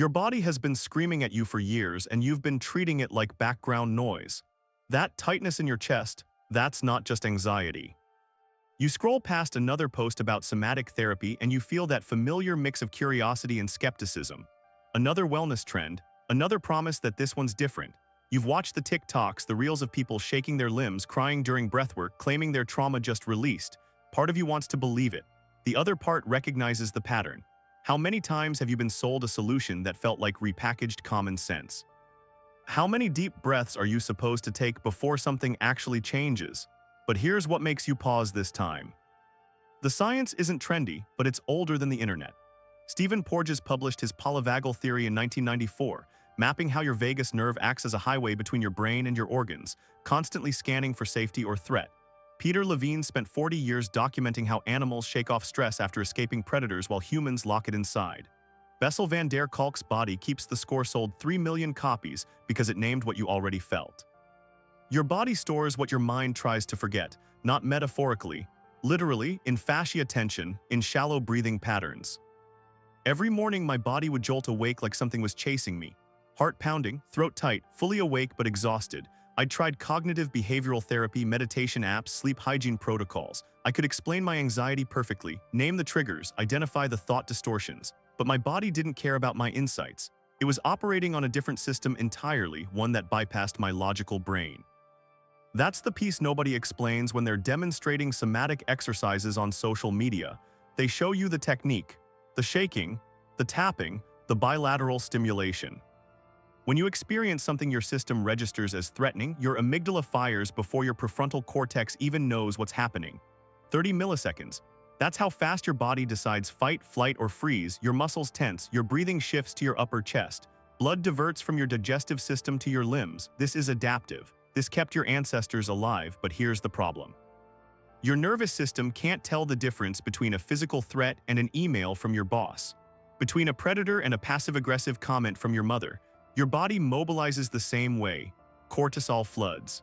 Your body has been screaming at you for years and you've been treating it like background noise. That tightness in your chest, that's not just anxiety. You scroll past another post about somatic therapy and you feel that familiar mix of curiosity and skepticism. Another wellness trend, another promise that this one's different. You've watched the TikToks, the reels of people shaking their limbs, crying during breathwork, claiming their trauma just released. Part of you wants to believe it. The other part recognizes the pattern. How many times have you been sold a solution that felt like repackaged common sense? How many deep breaths are you supposed to take before something actually changes? But here's what makes you pause this time. The science isn't trendy, but it's older than the internet. Stephen Porges published his polyvagal theory in 1994, mapping how your vagus nerve acts as a highway between your brain and your organs, constantly scanning for safety or threat. Peter Levine spent 40 years documenting how animals shake off stress after escaping predators while humans lock it inside. Bessel van der Kolk's Body Keeps the Score sold 3 million copies because it named what you already felt. Your body stores what your mind tries to forget, not metaphorically, literally, in fascia tension, in shallow breathing patterns. Every morning my body would jolt awake like something was chasing me. Heart pounding, throat tight, fully awake but exhausted. I'd tried cognitive behavioral therapy, meditation apps, sleep hygiene protocols. I could explain my anxiety perfectly, name the triggers, identify the thought distortions. But my body didn't care about my insights. It was operating on a different system entirely, one that bypassed my logical brain. That's the piece nobody explains when they're demonstrating somatic exercises on social media. They show you the technique, the shaking, the tapping, the bilateral stimulation. When you experience something your system registers as threatening, your amygdala fires before your prefrontal cortex even knows what's happening. 30 milliseconds. That's how fast your body decides fight, flight, or freeze. Your muscles tense, your breathing shifts to your upper chest. Blood diverts from your digestive system to your limbs. This is adaptive. This kept your ancestors alive, but here's the problem. Your nervous system can't tell the difference between a physical threat and an email from your boss. Between a predator and a passive-aggressive comment from your mother. Your body mobilizes the same way. Cortisol floods.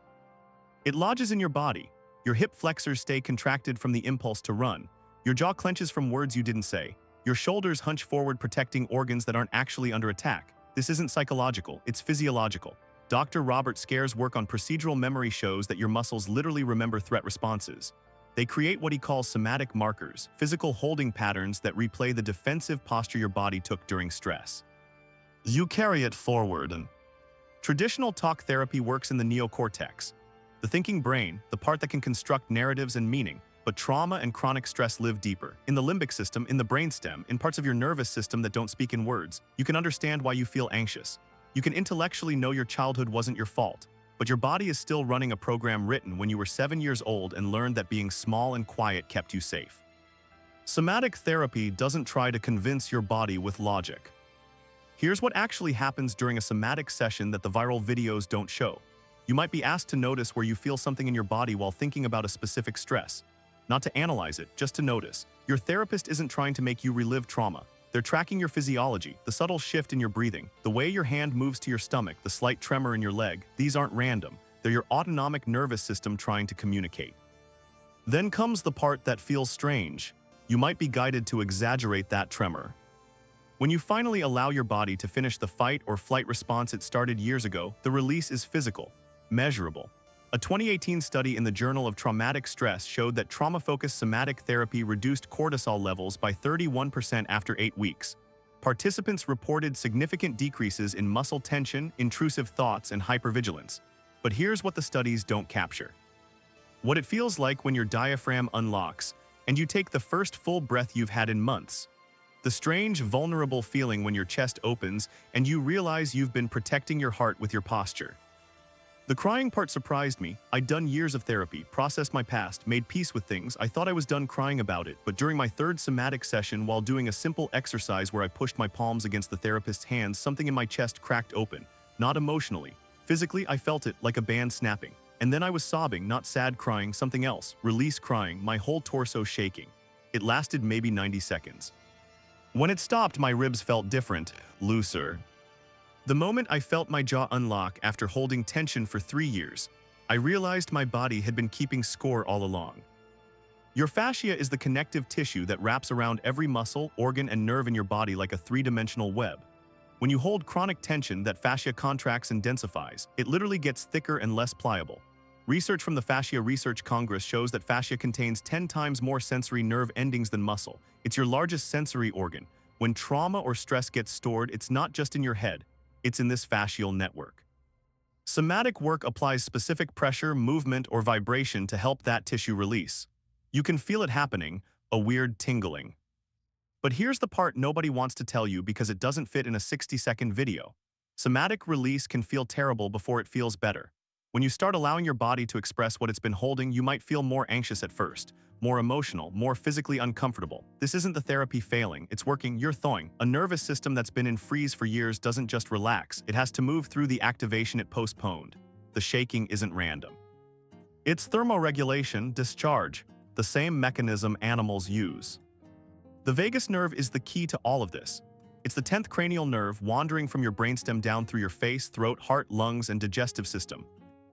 It lodges in your body. Your hip flexors stay contracted from the impulse to run. Your jaw clenches from words you didn't say. Your shoulders hunch forward, protecting organs that aren't actually under attack. This isn't psychological, it's physiological. Dr. Robert Scare's work on procedural memory shows that your muscles literally remember threat responses. They create what he calls somatic markers, physical holding patterns that replay the defensive posture your body took during stress. You carry it forward. Traditional talk therapy works in the neocortex, the thinking brain, the part that can construct narratives and meaning. But trauma and chronic stress live deeper. In the limbic system, in the brainstem, in parts of your nervous system that don't speak in words. You can understand why you feel anxious. You can intellectually know your childhood wasn't your fault. But your body is still running a program written when you were 7 years old and learned that being small and quiet kept you safe. Somatic therapy doesn't try to convince your body with logic. Here's what actually happens during a somatic session that the viral videos don't show. You might be asked to notice where you feel something in your body while thinking about a specific stress. Not to analyze it, just to notice. Your therapist isn't trying to make you relive trauma. They're tracking your physiology, the subtle shift in your breathing, the way your hand moves to your stomach, the slight tremor in your leg. These aren't random. They're your autonomic nervous system trying to communicate. Then comes the part that feels strange. You might be guided to exaggerate that tremor. When you finally allow your body to finish the fight or flight response it started years ago, the release is physical, measurable. A 2018 study in the Journal of Traumatic Stress showed that trauma-focused somatic therapy reduced cortisol levels by 31% after 8 weeks. Participants reported significant decreases in muscle tension, intrusive thoughts, and hypervigilance. But here's what the studies don't capture. What it feels like when your diaphragm unlocks, and you take the first full breath you've had in months. The strange, vulnerable feeling when your chest opens and you realize you've been protecting your heart with your posture. The crying part surprised me. I'd done years of therapy, processed my past, made peace with things. I thought I was done crying about it, but during my third somatic session, while doing a simple exercise where I pushed my palms against the therapist's hands, something in my chest cracked open. Not emotionally. Physically, I felt it, like a band snapping. And then I was sobbing, not sad crying, something else. Release crying, my whole torso shaking. It lasted maybe 90 seconds. When it stopped, my ribs felt different, looser. The moment I felt my jaw unlock after holding tension for 3 years, I realized my body had been keeping score all along. Your fascia is the connective tissue that wraps around every muscle, organ, and nerve in your body like a 3-dimensional web. When you hold chronic tension, that fascia contracts and densifies. It literally gets thicker and less pliable. Research from the Fascia Research Congress shows that fascia contains 10 times more sensory nerve endings than muscle. It's your largest sensory organ. When trauma or stress gets stored, it's not just in your head, it's in this fascial network. Somatic work applies specific pressure, movement, or vibration to help that tissue release. You can feel it happening, a weird tingling. But here's the part nobody wants to tell you because it doesn't fit in a 60-second video. Somatic release can feel terrible before it feels better. When you start allowing your body to express what it's been holding, you might feel more anxious at first, more emotional, more physically uncomfortable. This isn't the therapy failing, it's working. You're thawing. A nervous system that's been in freeze for years doesn't just relax, it has to move through the activation it postponed. The shaking isn't random. It's thermoregulation, discharge, the same mechanism animals use. The vagus nerve is the key to all of this. It's the 10th cranial nerve wandering from your brainstem down through your face, throat, heart, lungs, and digestive system.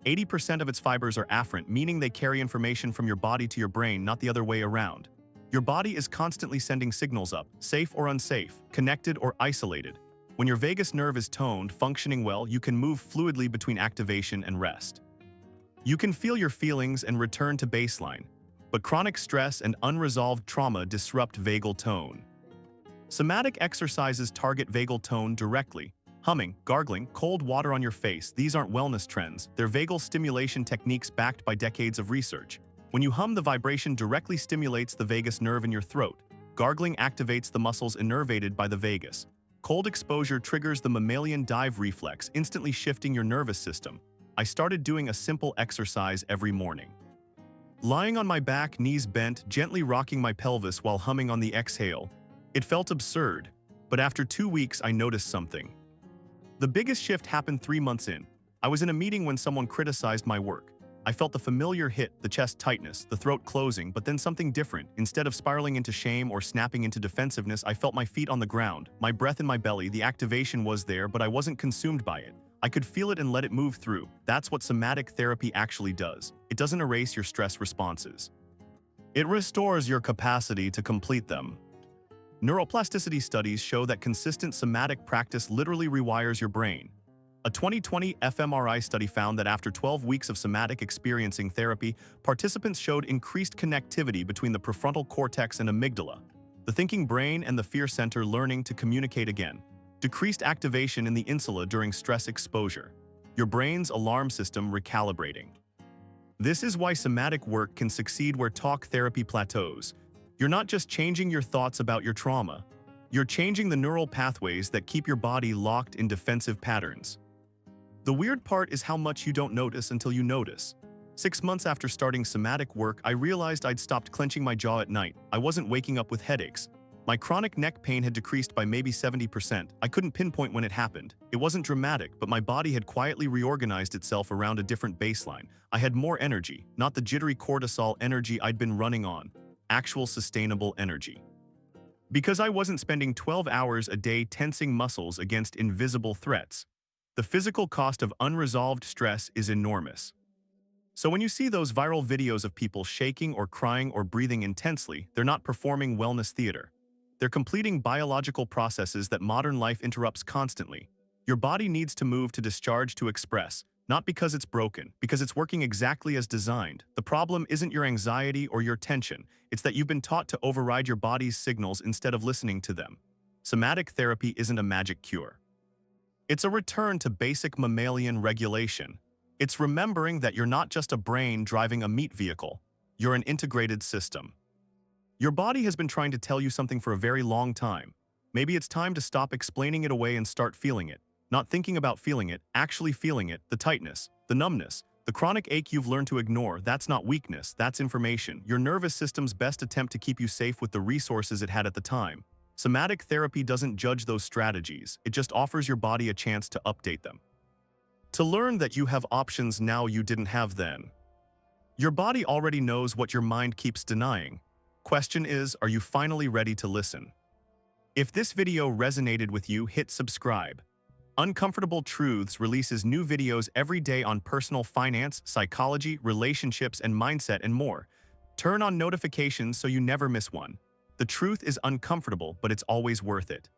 80% of its fibers are afferent, meaning they carry information from your body to your brain, not the other way around. Your body is constantly sending signals up, safe or unsafe, connected or isolated. When your vagus nerve is toned, functioning well, you can move fluidly between activation and rest. You can feel your feelings and return to baseline, but chronic stress and unresolved trauma disrupt vagal tone. Somatic exercises target vagal tone directly. Humming, gargling, cold water on your face, these aren't wellness trends, they're vagal stimulation techniques backed by decades of research. When you hum, the vibration directly stimulates the vagus nerve in your throat. Gargling activates the muscles innervated by the vagus. Cold exposure triggers the mammalian dive reflex, instantly shifting your nervous system. I started doing a simple exercise every morning. Lying on my back, knees bent, gently rocking my pelvis while humming on the exhale. It felt absurd, but after 2 weeks I noticed something. The biggest shift happened 3 months in. I was in a meeting when someone criticized my work. I felt the familiar hit, the chest tightness, the throat closing, but then something different. Instead of spiraling into shame or snapping into defensiveness, I felt my feet on the ground, my breath in my belly. The activation was there, but I wasn't consumed by it. I could feel it and let it move through. That's what somatic therapy actually does. It doesn't erase your stress responses. It restores your capacity to complete them. Neuroplasticity studies show that consistent somatic practice literally rewires your brain. A 2020 fMRI study found that after 12 weeks of somatic experiencing therapy, participants showed increased connectivity between the prefrontal cortex and amygdala, the thinking brain and the fear center learning to communicate again. Decreased activation in the insula during stress exposure. Your brain's alarm system recalibrating. This is why somatic work can succeed where talk therapy plateaus. You're not just changing your thoughts about your trauma, you're changing the neural pathways that keep your body locked in defensive patterns. The weird part is how much you don't notice until you notice. 6 months after starting somatic work, I realized I'd stopped clenching my jaw at night. I wasn't waking up with headaches. My chronic neck pain had decreased by maybe 70%. I couldn't pinpoint when it happened. It wasn't dramatic, but my body had quietly reorganized itself around a different baseline. I had more energy, not the jittery cortisol energy I'd been running on. Actual sustainable energy. Because I wasn't spending 12 hours a day tensing muscles against invisible threats. The physical cost of unresolved stress is enormous. So when you see those viral videos of people shaking or crying or breathing intensely, they're not performing wellness theater. They're completing biological processes that modern life interrupts constantly. Your body needs to move to discharge, to express, not because it's broken, because it's working exactly as designed. The problem isn't your anxiety or your tension, it's that you've been taught to override your body's signals instead of listening to them. Somatic therapy isn't a magic cure. It's a return to basic mammalian regulation. It's remembering that you're not just a brain driving a meat vehicle, you're an integrated system. Your body has been trying to tell you something for a very long time. Maybe it's time to stop explaining it away and start feeling it. Not thinking about feeling it, actually feeling it, the tightness, the numbness, the chronic ache you've learned to ignore. That's not weakness, that's information. Your nervous system's best attempt to keep you safe with the resources it had at the time. Somatic therapy doesn't judge those strategies, it just offers your body a chance to update them. To learn that you have options now you didn't have then. Your body already knows what your mind keeps denying. Question is, are you finally ready to listen? If this video resonated with you, hit subscribe. Uncomfortable Truths releases new videos every day on personal finance, psychology, relationships, and mindset, and more. Turn on notifications so you never miss one. The truth is uncomfortable, but it's always worth it.